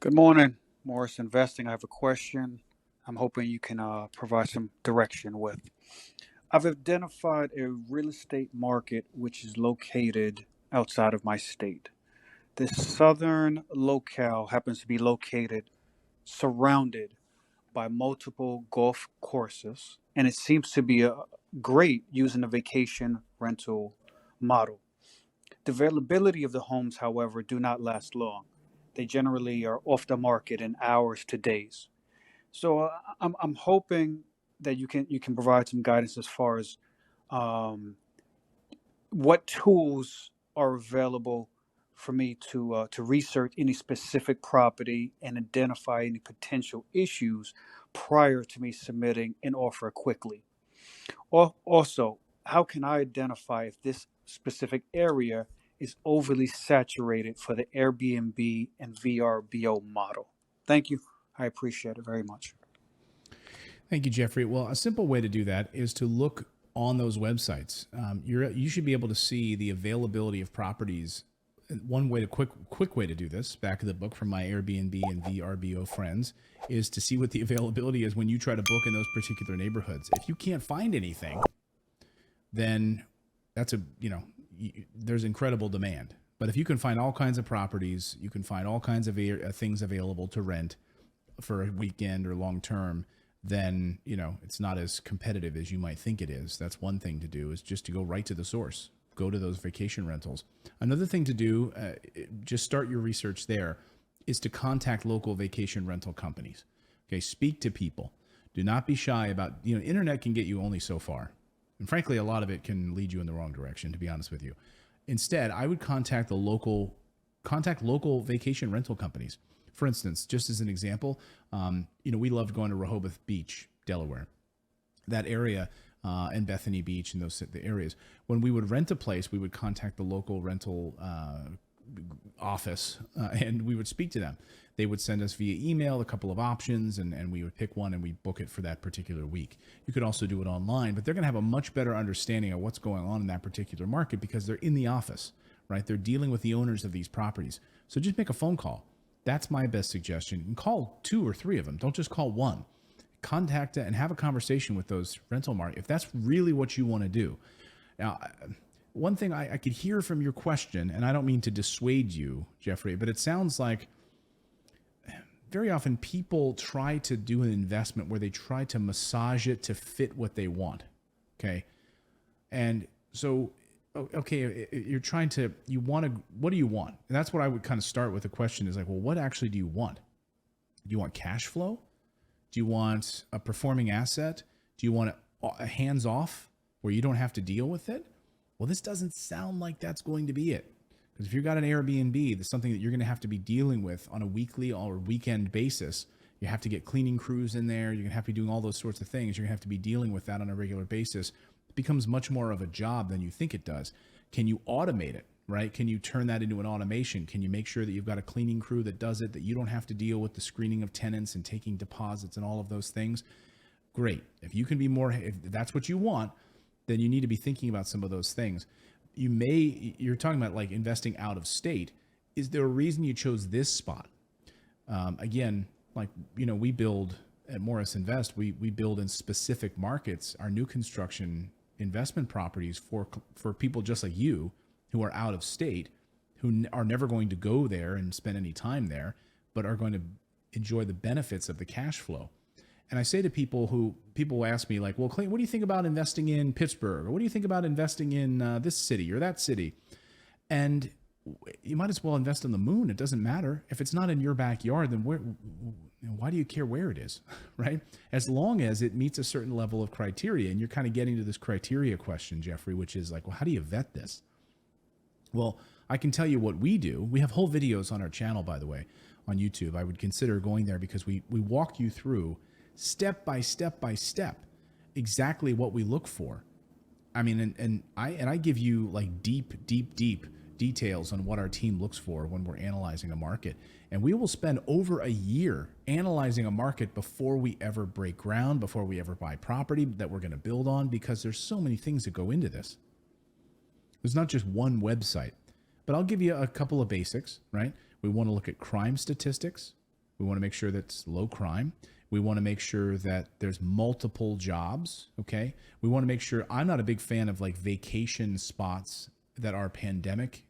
Good morning, Morris Investing. I have a question I'm hoping you can provide some direction with. I've identified a real estate market which is located outside of my state. This southern locale happens to be located surrounded by multiple golf courses, and it seems to be great using a vacation rental model. The availability of the homes, however, do not last long. They generally are off the market in hours to days. So I'm hoping that you can provide some guidance as far as um, what tools are available for me to research any specific property and identify any potential issues prior to me submitting an offer quickly. Also, how can I identify if this specific area is overly saturated for the Airbnb and VRBO model? Thank you. I appreciate it very much. Thank you, Jeffrey. Well, a simple way to do that is to look on those websites. You should be able to see the availability of properties. One way to quick way to do this, back of the book from my Airbnb and VRBO friends, is to see what the availability is when you try to book in those particular neighborhoods. If you can't find anything, then that's there's incredible demand. But if you can find all kinds of properties, you can find all kinds of things available to rent for a weekend or long term, then it's not as competitive as you might think it is. That's one thing to do, is just to go right to the source. Go to those vacation rentals. Another thing to do, just start your research there, is to contact local vacation rental companies. Okay, speak to people. Do not be shy about, internet can get you only so far. And frankly, a lot of it can lead you in the wrong direction, to be honest with you. Instead, I would contact local vacation rental companies. For instance, just as an example, we loved going to Rehoboth Beach, Delaware, that area, and Bethany Beach and the areas. When we would rent a place, we would contact the local rental office, and we would speak to them. They would send us via email a couple of options, and we would pick one and we'd book it for that particular week. You could also do it online, but they're going to have a much better understanding of what's going on in that particular market because they're in the office, right? They're dealing with the owners of these properties. So just make a phone call. That's my best suggestion. And call 2 or 3 of them. Don't just call one. Contact and have a conversation with those rental market if that's really what you want to do. Now, one thing I could hear from your question, and I don't mean to dissuade you, Jeffrey, but it sounds like very often people try to do an investment where they try to massage it to fit what they want. Okay. And so, okay, what do you want? And that's what I would kind of start with. The question is like, well, what actually do you want? Do you want cash flow? Do you want a performing asset? Do you want a hands off where you don't have to deal with it? Well, this doesn't sound like that's going to be it. Because if you've got an Airbnb, that's something that you're going to have to be dealing with on a weekly or weekend basis. You have to get cleaning crews in there. You're going to have to be doing all those sorts of things. You're going to have to be dealing with that on a regular basis. It becomes much more of a job than you think it does. Can you automate it, right? Can you turn that into an automation? Can you make sure that you've got a cleaning crew that does it, that you don't have to deal with the screening of tenants and taking deposits and all of those things? Great. If that's what you want, then you need to be thinking about some of those things. You're talking about like investing out of state. Is there a reason you chose this spot? Again, we build at Morris Invest, we build in specific markets our new construction investment properties for people just like you who are out of state, who are never going to go there and spend any time there, but are going to enjoy the benefits of the cash flow. And I say to people ask me like, well, Clayton, what do you think about investing in Pittsburgh? Or what do you think about investing in this city or that city? And you might as well invest in the moon. It doesn't matter. If it's not in your backyard, then why do you care where it is, right? As long as it meets a certain level of criteria. And you're kind of getting to this criteria question, Jeffrey, which is like, well, how do you vet this? Well, I can tell you what we do. We have whole videos on our channel, by the way, on YouTube. I would consider going there because we walk you through step by step exactly what we look for. I mean, and I give you like deep details on what our team looks for when we're analyzing a market. And we will spend over a year analyzing a market before we ever break ground, before we ever buy property that we're going to build on, because there's so many things that go into this. There's not just one website. But I'll give you a couple of basics, right? We want to look at crime statistics. We want to make sure that's low crime. We want to make sure that there's multiple jobs. Okay. We want to make sure, I'm not a big fan of like vacation spots that are pandemic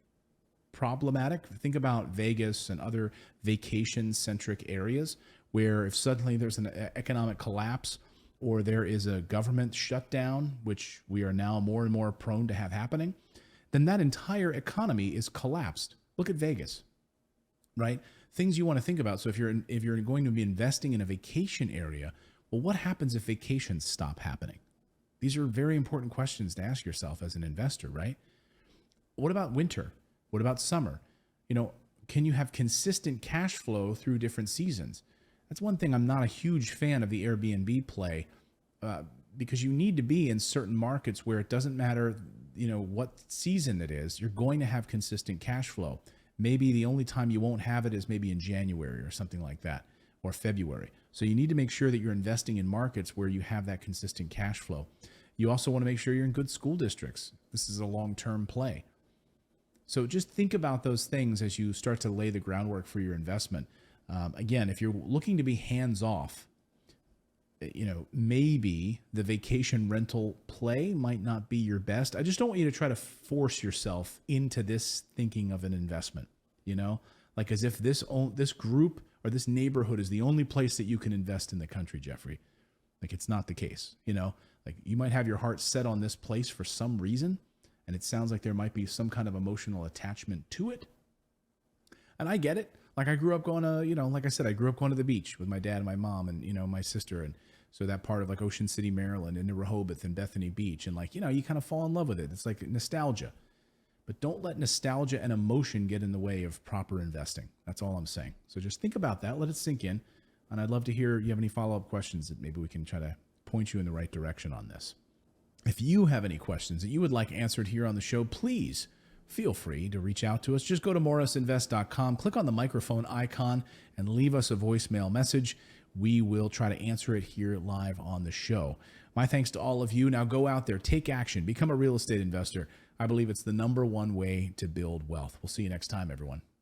problematic. Think about Vegas and other vacation centric areas where if suddenly there's an economic collapse or there is a government shutdown, which we are now more and more prone to have happening, then that entire economy is collapsed. Look at Vegas, right? Things you want to think about. So if you're going to be investing in a vacation area, well, what happens if vacations stop happening? These are very important questions to ask yourself as an investor, right? What about winter? What about summer? Can you have consistent cash flow through different seasons? That's one thing I'm not a huge fan of the Airbnb play, because you need to be in certain markets where it doesn't matter, what season it is. You're going to have consistent cash flow. Maybe the only time you won't have it is maybe in January or something like that, or February. So you need to make sure that you're investing in markets where you have that consistent cash flow. You also want to make sure you're in good school districts. This is a long-term play. So just think about those things as you start to lay the groundwork for your investment. Again, if you're looking to be hands-off, maybe the vacation rental play might not be your best. I just don't want you to try to force yourself into this thinking of an investment, like as if this group or this neighborhood is the only place that you can invest in the country, Jeffrey. Like it's not the case, like you might have your heart set on this place for some reason, and it sounds like there might be some kind of emotional attachment to it. And I get it. Like I grew up going to, like I said, I grew up going to the beach with my dad and my mom and, my sister. And so that part of like Ocean City, Maryland, into Rehoboth and Bethany Beach. And like, you kind of fall in love with it. It's like nostalgia. But don't let nostalgia and emotion get in the way of proper investing. That's all I'm saying. So just think about that. Let it sink in. And I'd love to hear you have any follow-up questions that maybe we can try to point you in the right direction on this. If you have any questions that you would like answered here on the show, please feel free to reach out to us. Just go to morrisinvest.com, click on the microphone icon, and leave us a voicemail message. We will try to answer it here live on the show. My thanks to all of you. Now go out there, take action, become a real estate investor. I believe it's the number one way to build wealth. We'll see you next time, everyone.